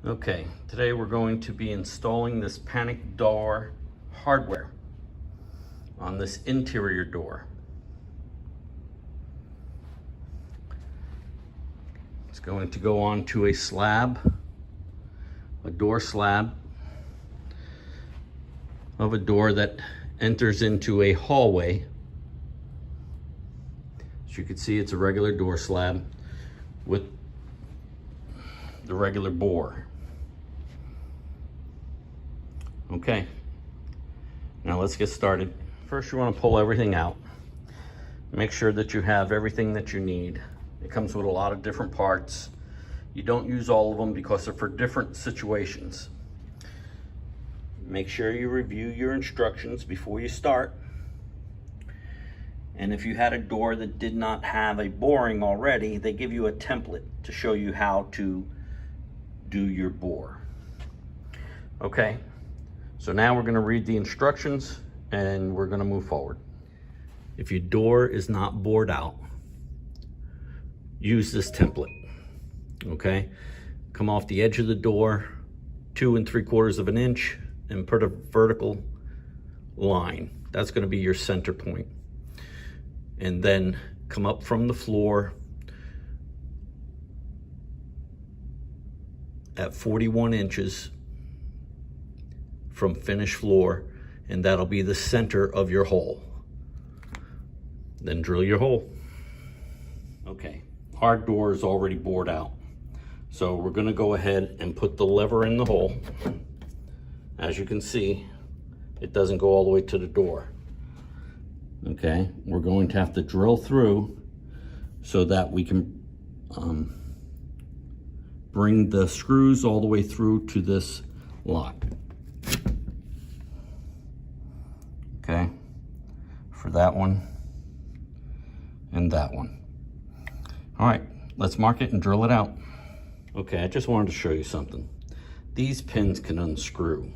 Okay, today we're going to be installing this panic door hardware on this interior door. It's going to go onto a slab, a door slab of a door that enters into a hallway. As you can see, it's a regular door slab with the regular bore. Okay, now let's get started. First, you want to pull everything out. Make sure that you have everything that you need. It comes with a lot of different parts. You don't use all of them because they're for different situations. Make sure you review your instructions before you start. And if you had a door that did not have a boring already, they give you a template to show you how to do your bore. Okay. So now we're going to read the instructions and we're going to move forward. If your door is not bored out, use this template. Okay, come off the edge of the door 2 3/4 inches and put a vertical line. That's going to be your center point. And then come up from the floor at 41 inches from finished floor, and that'll be the center of your hole. Then drill your hole. Okay, our door is already bored out. So we're gonna go ahead and put the lever in the hole. As you can see, it doesn't go all the way to the door. Okay, we're going to have to drill through so that we can bring the screws all the way through to this lock. Okay, for that one and that one. All right, let's mark it and drill it out. Okay, I just wanted to show you something. These pins can unscrew,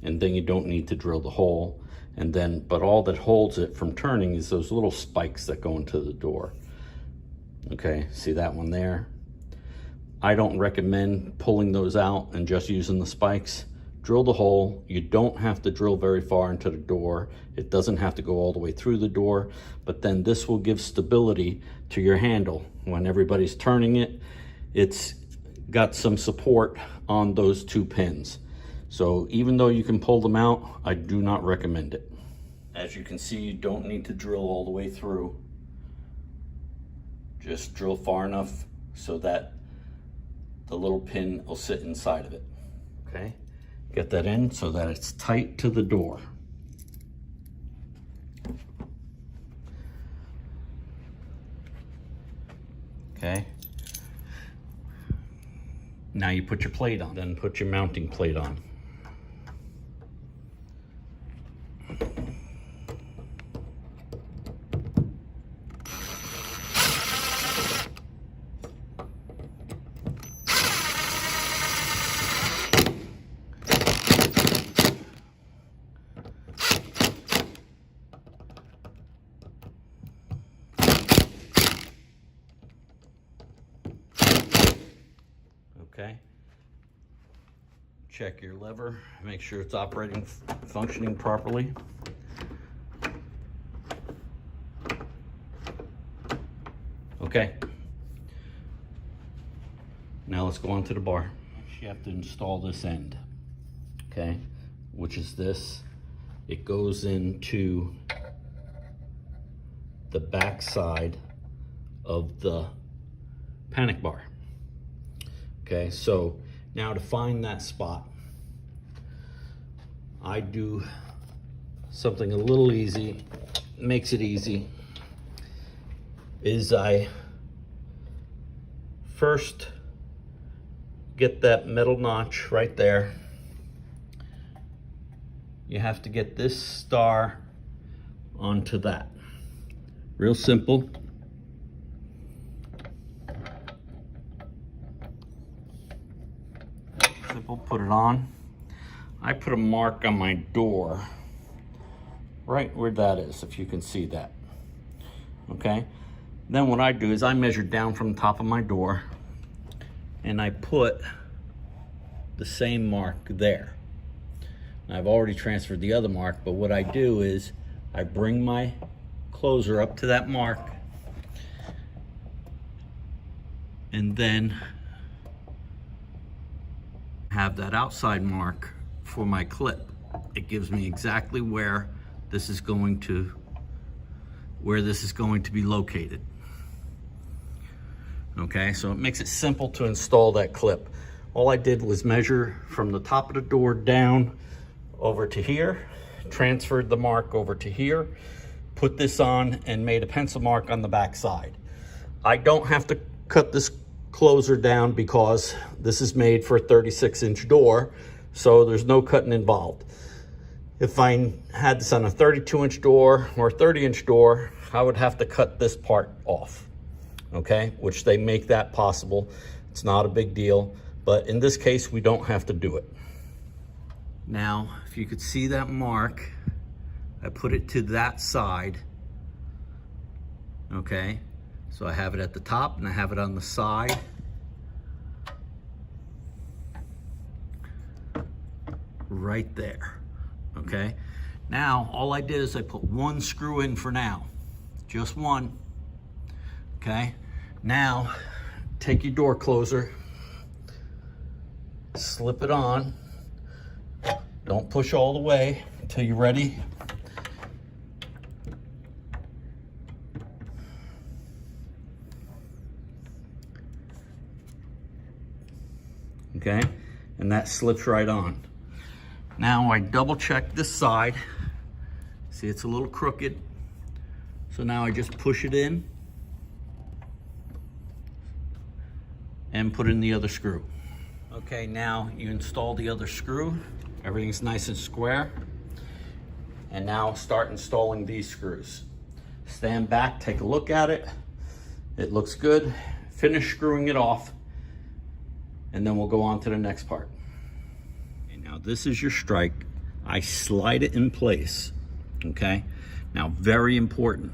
and then you don't need to drill the hole. And then, but all that holds it from turning is those little spikes that go into the door. Okay, see that one there? I don't recommend pulling those out and just using the spikes. Drill the hole. You don't have to drill very far into the door. It doesn't have to go all the way through the door, but then this will give stability to your handle. When everybody's turning it, it's got some support on those 2 pins. So even though you can pull them out, I do not recommend it. As you can see, you don't need to drill all the way through. Just drill far enough so that the little pin will sit inside of it. Okay? Get that in so that it's tight to the door. Okay. Now you put your plate on, then put your mounting plate on. Okay, check your lever, make sure it's operating, functioning properly. Okay, now let's go on to the bar. You have to install this end, okay, which is this. It goes into the back side of the panic bar. Okay, so now to find that spot, I do something a little easy, makes it easy, is I first get that metal notch right there. You have to get this star onto that. Real simple. Put it on. I put a mark on my door right where that is, if you can see that. Okay, then what I do is I measure down from the top of my door and I put the same mark there. And I've already transferred the other mark, but what I do is I bring my closer up to that mark and then have that outside mark for my clip. It gives me exactly where this is going to be located. Okay, so it makes it simple to install that clip. All I did was measure from the top of the door down over to here, transferred the mark over to here, put this on, and made a pencil mark on the back side. I don't have to cut this closer down because this is made for a 36-inch door, so there's no cutting involved. If I had this on a 32-inch door or a 30-inch door, I would have to cut this part off, okay? Which they make that possible. It's not a big deal, but in this case, we don't have to do it. Now, if you could see that mark, I put it to that side, okay? So I have it at the top and I have it on the side. Right there, okay? Now, all I did is I put one screw in for now, just one, okay? Now, take your door closer, slip it on. Don't push all the way until you're ready. Okay, and that slips right on. Now I double check this side. See, it's a little crooked. So now I just push it in and put in the other screw. Okay, now you install the other screw. Everything's nice and square. And now start installing these screws. Stand back, take a look at it. It looks good. Finish screwing it off, and then we'll go on to the next part. Okay, now this is your strike. I slide it in place, okay? Now, very important.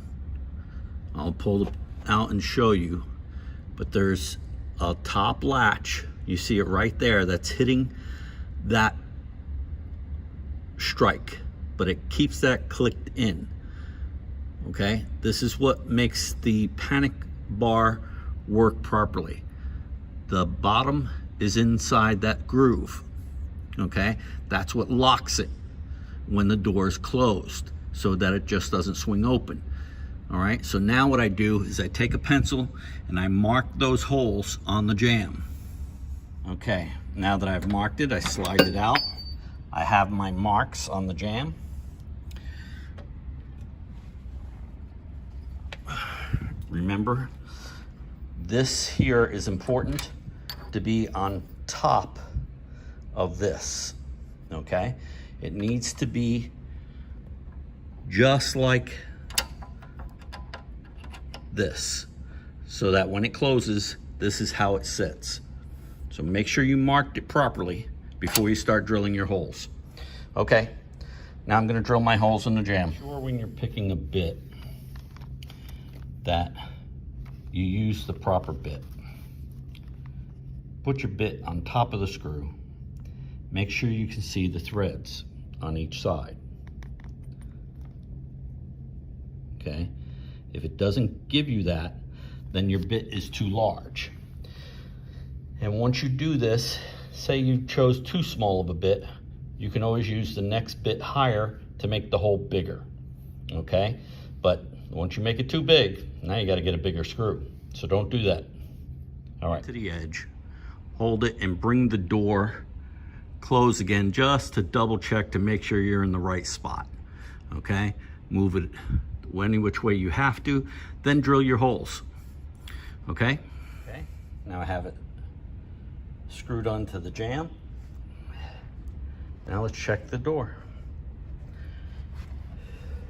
I'll pull it out and show you, but there's a top latch. You see it right there that's hitting that strike, but it keeps that clicked in, okay? This is what makes the panic bar work properly. The bottom is inside that groove, okay? That's what locks it when the door is closed so that it just doesn't swing open. All right, so now what I do is I take a pencil and I mark those holes on the jamb. Okay, now that I've marked it, I slide it out. I have my marks on the jamb. Remember, this here is important to be on top of this, okay? It needs to be just like this, so that when it closes, this is how it sits. So make sure you marked it properly before you start drilling your holes. Okay, now I'm gonna drill my holes in the jamb. Make sure when you're picking a bit that you use the proper bit. Put your bit on top of the screw. Make sure you can see the threads on each side. Okay, if it doesn't give you that, then your bit is too large. And once you do this, say you chose too small of a bit, you can always use the next bit higher to make the hole bigger, okay? But once you make it too big, now you gotta get a bigger screw. So don't do that. All right, to the edge, hold it and bring the door close again just to double check to make sure you're in the right spot, okay? Move it any which way you have to, then drill your holes, okay? Okay, now I have it screwed onto the jamb. Now let's check the door.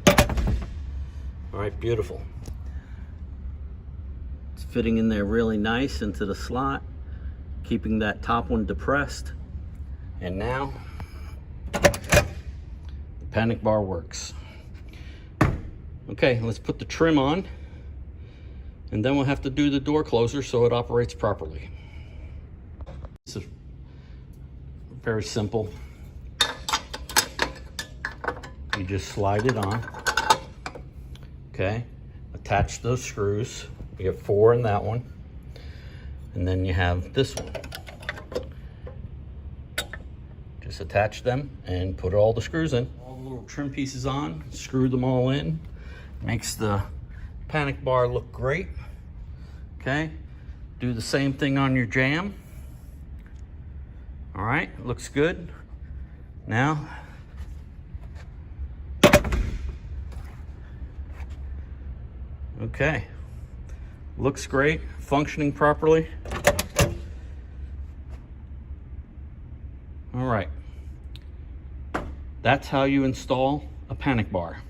All right, beautiful. It's fitting in there really nice into the slot, keeping that top one depressed. And now the panic bar works. Okay, let's put the trim on, and then we'll have to do the door closer so it operates properly. It's a Very simple. You just slide it on. Okay, attach those screws. You have 4 in that one. And then you have this one. Just attach them and put all the screws in. All the little trim pieces on, screw them all in. Makes the panic bar look great. Okay, do the same thing on your jam. All right, looks good. Now, okay, looks great, functioning properly. All right, that's how you install a panic bar.